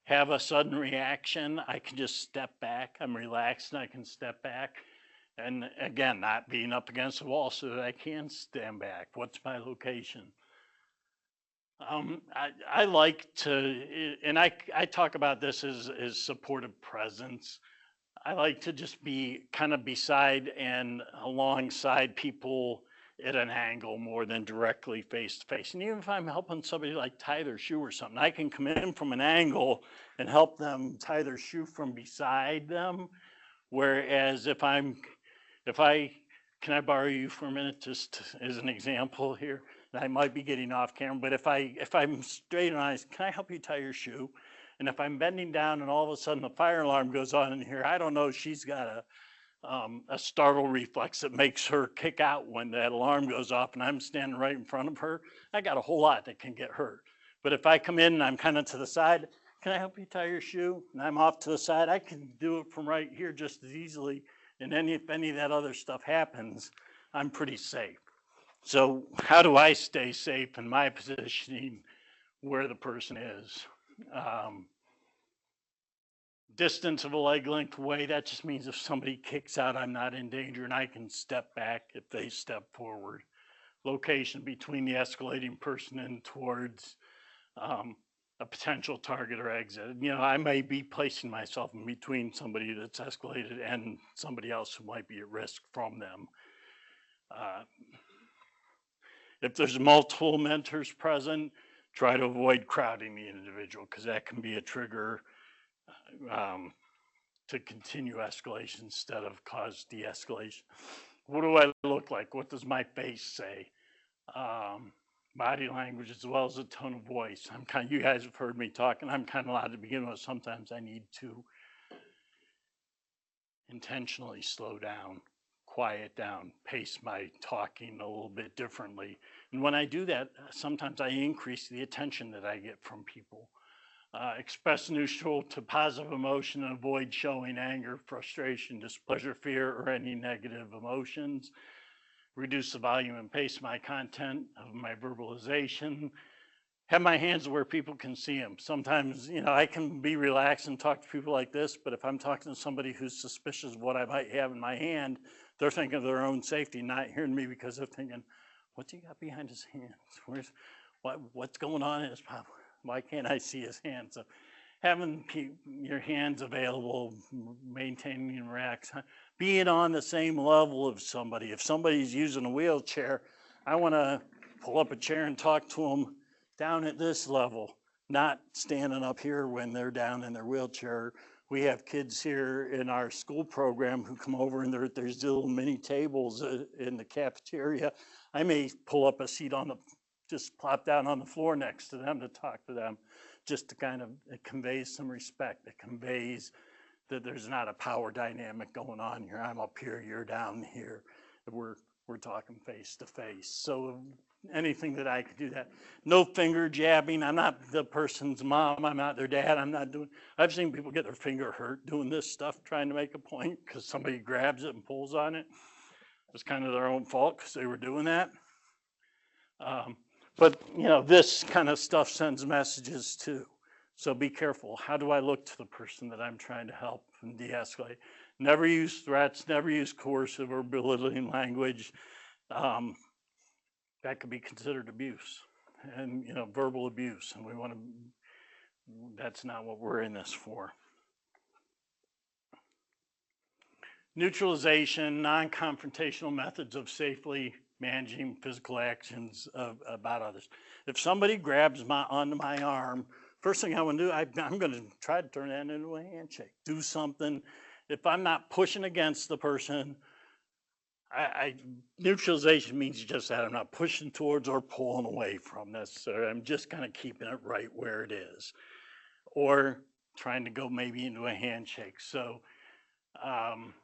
have a sudden reaction, I can just step back. I'm relaxed and I can step back. And again, not being up against the wall so that I can stand back. What's my location? I like to, and I talk about this as supportive presence. I like to just be kind of beside and alongside people at an angle more than directly face to face. And even if I'm helping somebody like tie their shoe or something, I can come in from an angle and help them tie their shoe from beside them. Whereas if can I borrow you for a minute just as an example here? I might be getting off camera, but if I'm straight on eyes, can I help you tie your shoe? And if I'm bending down and all of a sudden the fire alarm goes on in here, I don't know, she's got a startle reflex that makes her kick out when that alarm goes off and I'm standing right in front of her. I got a whole lot that can get hurt. But if I come in and I'm kind of to the side, can I help you tie your shoe? And I'm off to the side, I can do it from right here just as easily. And then if any of that other stuff happens, I'm pretty safe. So how do I stay safe in my positioning where the person is? Distance of a leg length away, that just means if somebody kicks out, I'm not in danger and I can step back if they step forward. Location between the escalating person and towards a potential target or exit. I may be placing myself in between somebody that's escalated and somebody else who might be at risk from them. If there's multiple mentors present, try to avoid crowding the individual because that can be a trigger to continue escalation instead of cause de-escalation. What do I look like? What does my face say? Body language as well as a tone of voice. You guys have heard me talk, and I'm kind of loud to begin with. Sometimes I need to intentionally slow down, quiet down, pace my talking a little bit differently. And when I do that, sometimes I increase the attention that I get from people. Express neutral to positive emotion and avoid showing anger, frustration, displeasure, fear, or any negative emotions. Reduce the volume and pace of my content, of my verbalization. Have my hands where people can see them. Sometimes, I can be relaxed and talk to people like this, but if I'm talking to somebody who's suspicious of what I might have in my hand, they're thinking of their own safety, not hearing me because they're thinking, what's he got behind his hands? What's going on in his pocket? Why can't I see his hands? So having your hands available, maintaining racks, being on the same level of somebody. If somebody's using a wheelchair, I want to pull up a chair and talk to them down at this level, not standing up here when they're down in their wheelchair. We have kids here in our school program who come over and there's little mini tables in the cafeteria. I may pull up a seat just plop down on the floor next to them to talk to them, just to it conveys some respect. It conveys that there's not a power dynamic going on here. I'm up here, you're down here. We're talking face to face. So anything that I could do that. No finger jabbing. I'm not the person's mom. I'm not their dad. I've seen people get their finger hurt doing this stuff, trying to make a point because somebody grabs it and pulls on it. It's kind of their own fault because they were doing that. But this kind of stuff sends messages too. So be careful. How do I look to the person that I'm trying to help and de-escalate? Never use threats, never use coercive or belittling language. That could be considered abuse and, verbal abuse. And that's not what we're in this for. Neutralization, non-confrontational methods of safely managing physical actions about others. If somebody grabs onto my arm, first thing I want to do, I'm going to try to turn that into a handshake. Do something. If I'm not pushing against the person, neutralization means just that. I'm not pushing towards or pulling away from necessarily. I'm just kind of keeping it right where it is, or trying to go maybe into a handshake. So Um,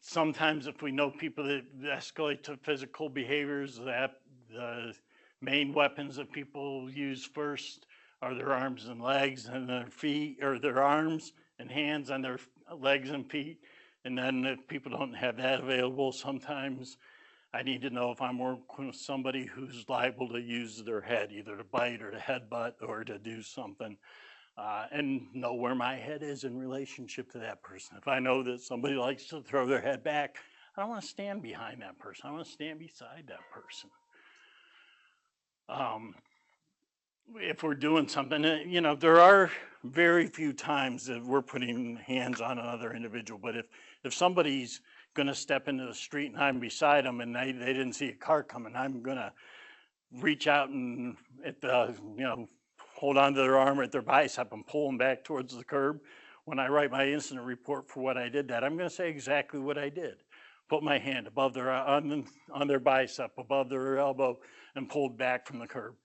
Sometimes if we know people that escalate to physical behaviors, that the main weapons that people use first are their arms and legs and their feet, or their arms and hands and their legs and feet. And then if people don't have that available, sometimes I need to know if I'm working with somebody who's liable to use their head, either to bite or to headbutt or to do something. And know where my head is in relationship to that person. If I know that somebody likes to throw their head back, I don't want to stand behind that person. I want to stand beside that person. Um, if we're doing something, there are very few times that we're putting hands on another individual. But if somebody's going to step into the street and I'm beside them and they didn't see a car coming, I'm going to reach out and at the, hold on to their arm or at their bicep and pull them back towards the curb. When I write my incident report for what I did that, I'm going to say exactly what I did. Put my hand above their, on their bicep, above their elbow, and pulled back from the curb.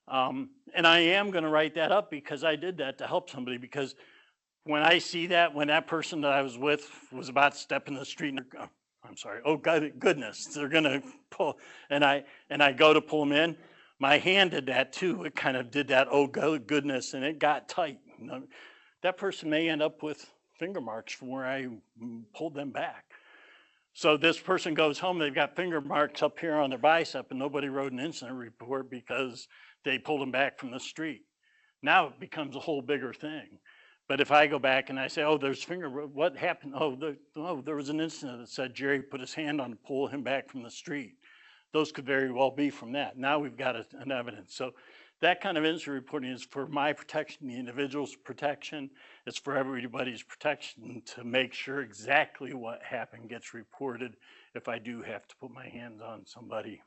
And I am going to write that up because I did that to help somebody, because when I see that, when that person that I was with was about to step in the street, and I'm sorry, oh God, goodness, they're gonna pull, and I go to pull them in. My hand did that too. It kind of did that, oh goodness, and it got tight. That person may end up with finger marks from where I pulled them back. So this person goes home, they've got finger marks up here on their bicep, and nobody wrote an incident report because they pulled them back from the street. Now it becomes a whole bigger thing. But if I go back and I say, oh, there's what happened? Oh, there was an incident that said Jerry put his hand on to pull him back from the street. Those could very well be from that. Now we've got an evidence. So that kind of incident reporting is for my protection, the individual's protection. It's for everybody's protection to make sure exactly what happened gets reported if I do have to put my hands on somebody.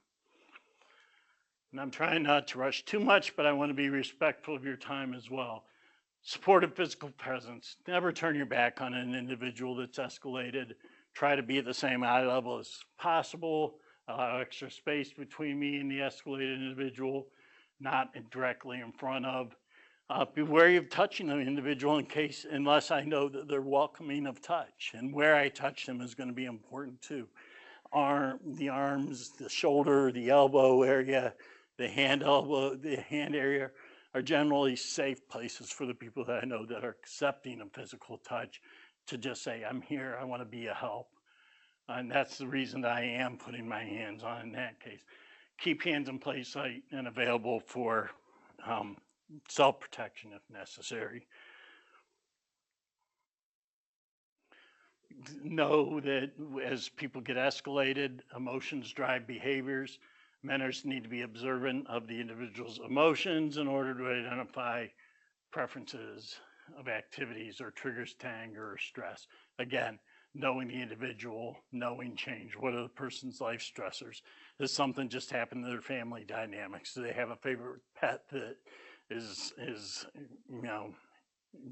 And I'm trying not to rush too much, but I want to be respectful of your time as well. Supportive physical presence. Never turn your back on an individual that's escalated. Try to be at the same eye level as possible. Allow extra space between me and the escalated individual, not directly in front of. Be wary of touching the individual unless I know that they're welcoming of touch. And where I touch them is going to be important too. The arms, the shoulder, the elbow area, the hand area are generally safe places for the people that I know that are accepting of physical touch to just say, I'm here, I want to be a help. And that's the reason that I am putting my hands on in that case. Keep hands in plain sight and available for self-protection if necessary. Know that as people get escalated, emotions drive behaviors. Mentors need to be observant of the individual's emotions in order to identify preferences of activities or triggers to anger or stress. Again, knowing the individual, knowing change. What are the person's life stressors? Does something just happen to their family dynamics? Do they have a favorite pet that is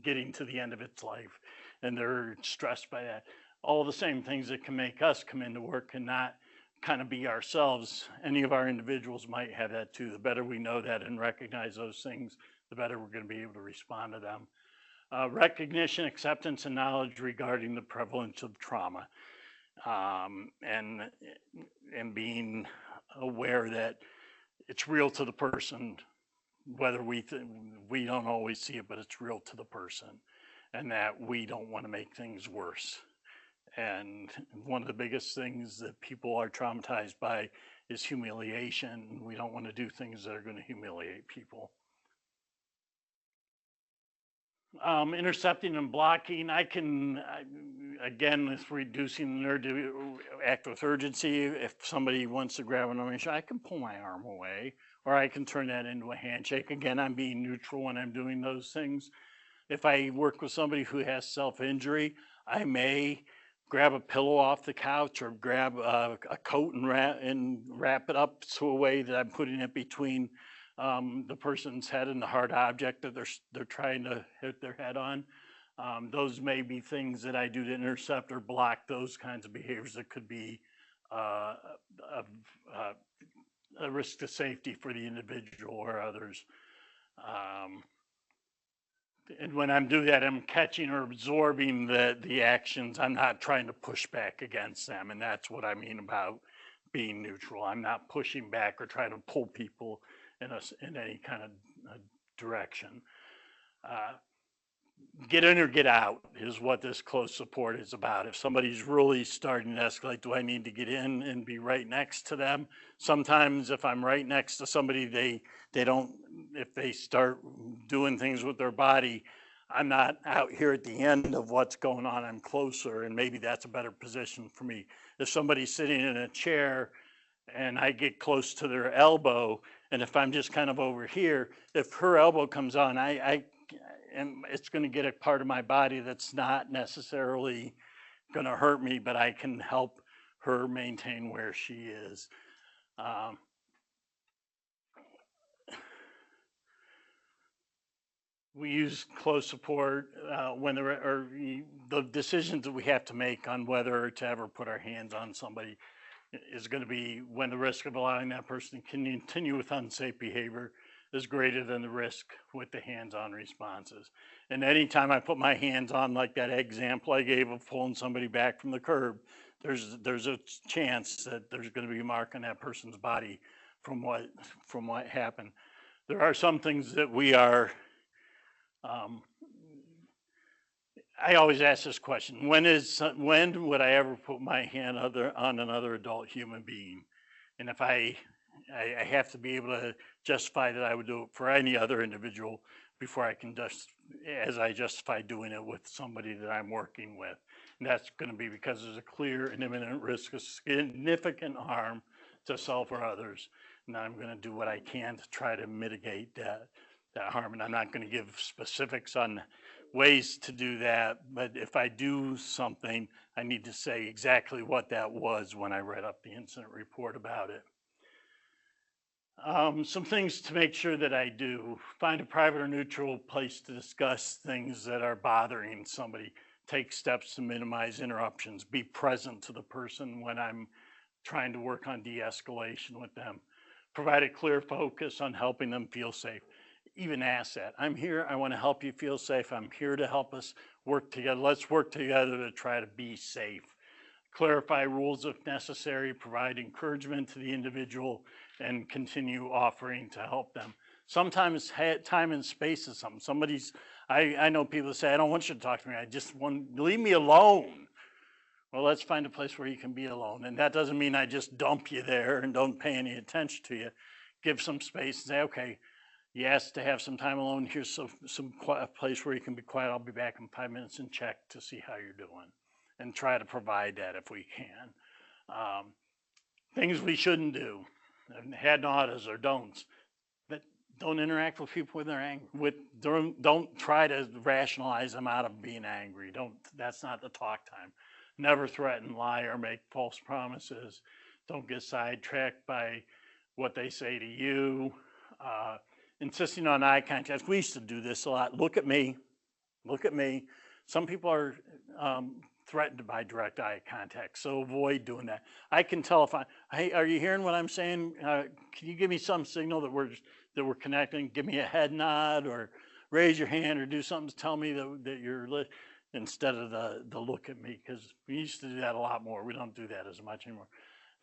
getting to the end of its life and they're stressed by that? All the same things that can make us come into work and not kind of be ourselves. Any of our individuals might have that too. The better we know that and recognize those things, the better we're going to be able to respond to them. Recognition, acceptance, and knowledge regarding the prevalence of trauma, and being aware that it's real to the person, whether we don't always see it, but it's real to the person, and that we don't want to make things worse. And one of the biggest things that people are traumatized by is humiliation. We don't want to do things that are going to humiliate people. Intercepting and blocking, again, with reducing the nerve to act with urgency. If somebody wants to grab an information, I can pull my arm away, or I can turn that into a handshake. Again, I'm being neutral when I'm doing those things. If I work with somebody who has self-injury, I may grab a pillow off the couch or grab a coat and wrap it up so a way that I'm putting it between the person's head and the hard object that they're trying to hit their head on. Those may be things that I do to intercept or block those kinds of behaviors that could be a risk to safety for the individual or others. And when I'm doing that, I'm catching or absorbing the actions. I'm not trying to push back against them. And that's what I mean about being neutral. I'm not pushing back or trying to pull people in any kind of direction. Uh, get in or get out is what this close support is about. If somebody's really starting to escalate, do I need to get in and be right next to them? Sometimes if I'm right next to somebody, they don't, if they start doing things with their body, I'm not out here at the end of what's going on. I'm closer, and maybe that's a better position for me. If somebody's sitting in a chair and I get close to their elbow, and if I'm just kind of over here, if her elbow comes on, and it's going to get a part of my body that's not necessarily going to hurt me, but I can help her maintain where she is. Um, we use close support when there are the decisions that we have to make on whether to ever put our hands on somebody is going to be when the risk of allowing that person to continue with unsafe behavior is greater than the risk with the hands-on responses. And anytime I put my hands on, like that example I gave of pulling somebody back from the curb, there's a chance that there's going to be a mark on that person's body from what happened. There are some things that we are. I always ask this question: when would I ever put my hand on another adult human being? And if I have to be able to justify that I would do it for any other individual before I can as I justify doing it with somebody that I'm working with. And that's going to be because there's a clear and imminent risk of significant harm to self or others. And I'm going to do what I can to try to mitigate that harm. And I'm not going to give specifics on ways to do that, but if I do something, I need to say exactly what that was when I read up the incident report about it. Some things to make sure that I do: find a private or neutral place to discuss things that are bothering somebody, take steps to minimize interruptions, be present to the person when I'm trying to work on de-escalation with them, provide a clear focus on helping them feel safe. Even ask that. I'm here, I want to help you feel safe. I'm here to help us work together. Let's work together to try to be safe. Clarify rules if necessary, provide encouragement to the individual, and continue offering to help them. Sometimes time and space is something. I know people that say, I don't want you to talk to me. I just want, leave me alone. Well, let's find a place where you can be alone. And that doesn't mean I just dump you there and don't pay any attention to you. Give some space and say, okay, you asked to have some time alone. Here's some place where you can be quiet. I'll be back in 5 minutes and check to see how you're doing, and try to provide that if we can. Things we shouldn't do, had notas or don'ts. But don't interact with people when they're angry. Don't try to rationalize them out of being angry. That's not the talk time. Never threaten, lie, or make false promises. Don't get sidetracked by what they say to you. Insisting on eye contact. We used to do this a lot. Look at me. Look at me. Some people are threatened by direct eye contact, so avoid doing that. I can tell if hey, are you hearing what I'm saying? Can you give me some signal that we're connecting? Give me a head nod or raise your hand or do something to tell me that you're instead of the look at me, because we used to do that a lot more. We don't do that as much anymore.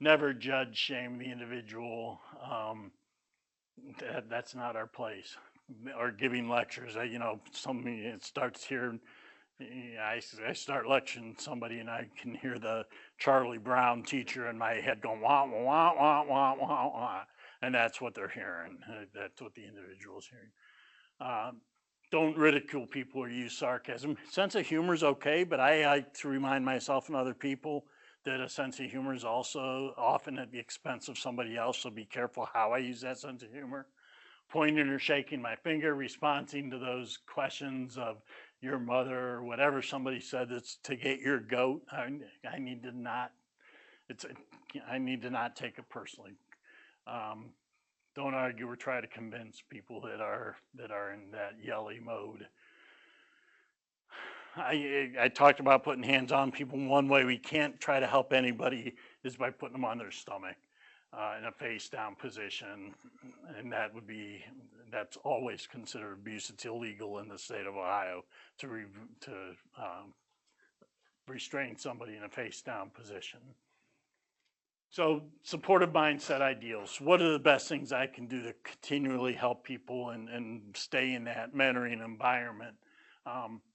Never judge, shame the individual. That's not our place. Or giving lectures. It starts here. I start lecturing somebody and I can hear the Charlie Brown teacher in my head going wah wah wah wah wah wah wah, and that's what they're hearing. That's what the individual's hearing. Don't ridicule people or use sarcasm. Sense of humor is okay, but I like to remind myself and other people that a sense of humor is also often at the expense of somebody else, so be careful how I use that sense of humor. Pointing or shaking my finger, responding to those questions of your mother or whatever somebody said that's to get your goat. I need to not take it personally. Don't argue or try to convince people that are in that yelly mode. I talked about putting hands on people. One way we can't try to help anybody is by putting them on their stomach. in a face down position. And that's always considered abuse. It's illegal in the state of Ohio to restrain somebody in a face down position. So supportive mindset ideals. What are the best things I can do to continually help people and stay in that mentoring environment?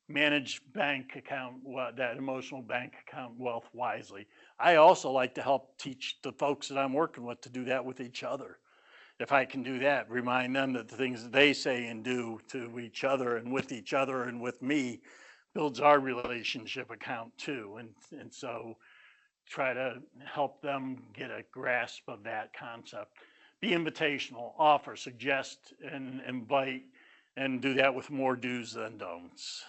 Manage bank account, that emotional bank account wealth wisely. I also like to help teach the folks that I'm working with to do that with each other. If I can do that, remind them that the things that they say and do to each other and with me builds our relationship account too. And so try to help them get a grasp of that concept. Be invitational, offer, suggest, and invite, and do that with more do's than don'ts.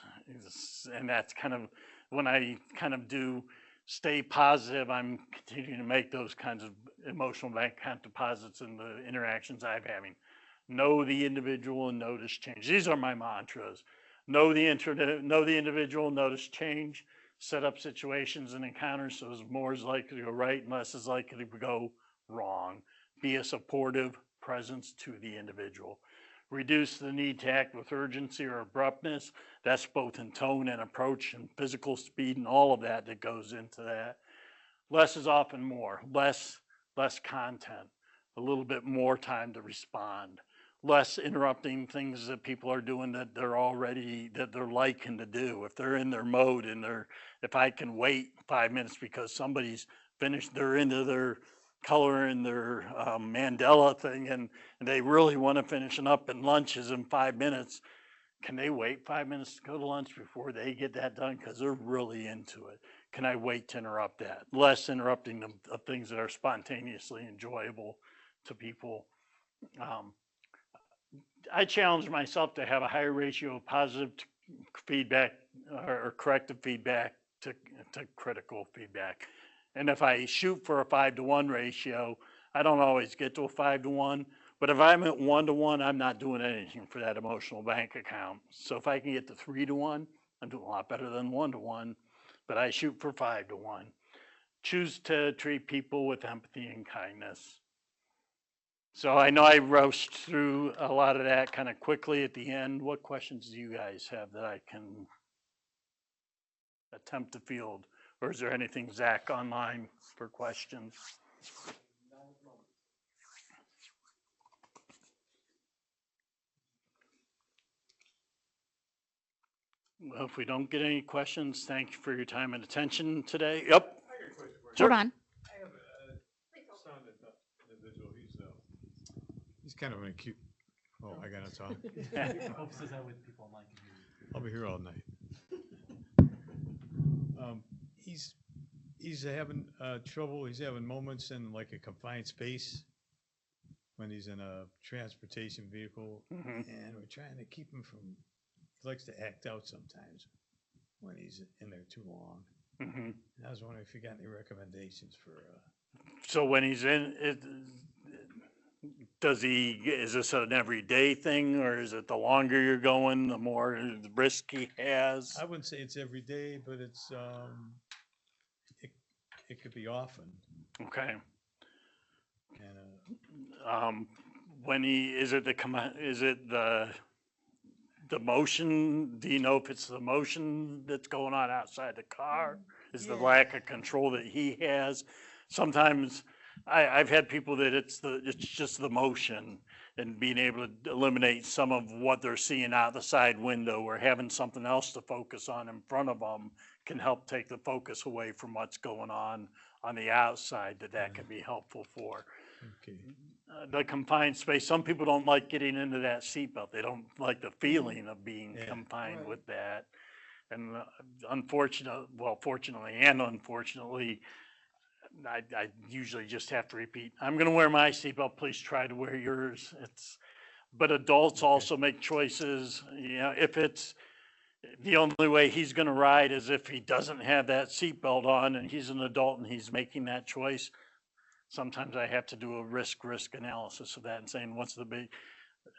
And that's kind of when I kind of do stay positive, I'm continuing to make those kinds of emotional bank account deposits in the interactions I'm having. Know the individual and notice change. These are my mantras. Know the individual, notice change, set up situations and encounters so more is likely to go right and less is likely to go wrong. Be a supportive presence to the individual. Reduce the need to act with urgency or abruptness. That's both in tone and approach and physical speed and all of that goes into that. Less is often more. Less content. A little bit more time to respond. Less interrupting things that people are doing that they're liking to do. If they're in their mode and if I can wait 5 minutes because somebody's finished, they're into their color and their Mandela thing and they really want to finish up and lunch is in 5 minutes. Can they wait 5 minutes to go to lunch before they get that done? Because they're really into it. Can I wait to interrupt that? Less interrupting of things that are spontaneously enjoyable to people. I challenge myself to have a higher ratio of positive feedback or corrective feedback to critical feedback. And if I shoot for a 5-to-1 ratio, I don't always get to a 5-to-1. But if I'm at 1-to-1, I'm not doing anything for that emotional bank account. So if I can get to 3-to-1, I'm doing a lot better than 1-to-1. But I shoot for 5-to-1. Choose to treat people with empathy and kindness. So I know I rushed through a lot of that kind of quickly at the end. What questions do you guys have that I can attempt to field? Or is there anything, Zach, online for questions? Well, if we don't get any questions, thank you for your time and attention today. Yep. I got a question for you. Hold on. I have a son that's an individual. He's kind of an acute. Oh, I gotta talk. Focuses that with people online can hear you. I'll be here all night. He's having trouble. He's having moments in like a confined space when he's in a transportation vehicle, and we're trying to keep him from. He likes to act out sometimes when he's in there too long. And I was wondering if you got any recommendations for. So when he's in it, is this an everyday thing or is it the longer you're going, the more risk he has? I wouldn't say it's every day, but it's it could be often. Okay. And When is it the motion? Do you know if it's the motion that's going on outside the car? Is the lack of control that he has? Sometimes I've had people that it's just the motion and being able to eliminate some of what they're seeing out the side window or having something else to focus on in front of them can help take the focus away from what's going on the outside that can be helpful for. okay. The confined space, some people don't like getting into that seatbelt. They don't like the feeling of being confined with that. And fortunately and unfortunately, I usually just have to repeat, I'm going to wear my seatbelt, please try to wear yours. But adults also make choices. You know, if it's the only way he's going to ride is if he doesn't have that seatbelt on and he's an adult and he's making that choice. Sometimes I have to do a risk analysis of that and saying, what's the big,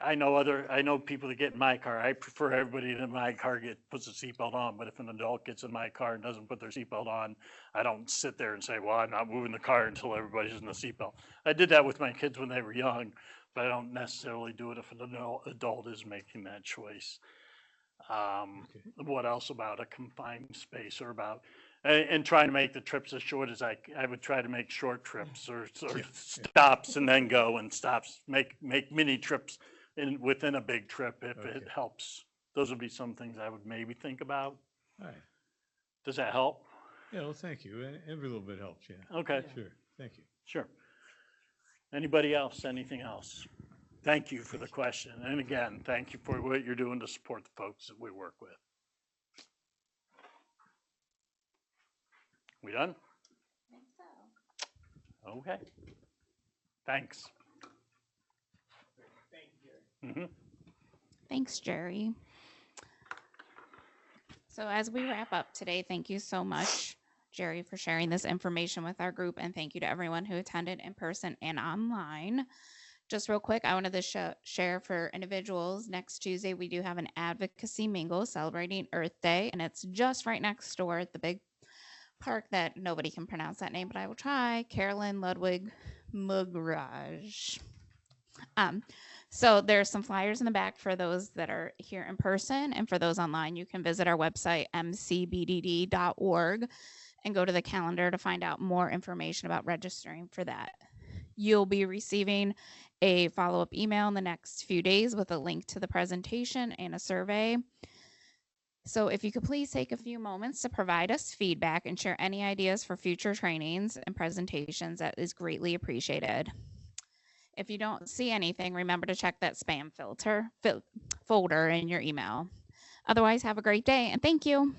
I know people that get in my car. I prefer everybody in my car puts a seatbelt on, but if an adult gets in my car and doesn't put their seatbelt on, I don't sit there and say, well, I'm not moving the car until everybody's in the seatbelt. I did that with my kids when they were young, but I don't necessarily do it if an adult is making that choice. Okay. What else about a confined space or about, and trying to make the trips as short as I would try to make short trips or stops and then go and stops, make mini trips within a big trip if it Okay. helps. Those would be some things I would maybe think about. All right. Does that help? Yeah, well, thank you. Every little bit helps, yeah. Okay, Yeah. Sure, thank you. sure. Anybody else, anything else? Thank you for the question. And again, thank you for what you're doing to support the folks that we work with. We done? I think so. Okay. Thanks. Thanks, Jerry. So as we wrap up today, thank you so much, Jerry, for sharing this information with our group, and thank you to everyone who attended in person and online. Just real quick, I wanted to share for individuals, next Tuesday, we do have an advocacy mingle celebrating Earth Day, and it's just right next door at the big park that nobody can pronounce that name, but I will try, Carolyn Ludwig Mugraj. So there's some flyers in the back for those that are here in person, and for those online, you can visit our website, mcbdd.org, and go to the calendar to find out more information about registering for that. You'll be receiving a follow-up email in the next few days with a link to the presentation and a survey. So if you could please take a few moments to provide us feedback and share any ideas for future trainings and presentations, that is greatly appreciated. If you don't see anything, remember to check that spam folder in your email. Otherwise, have a great day and thank you.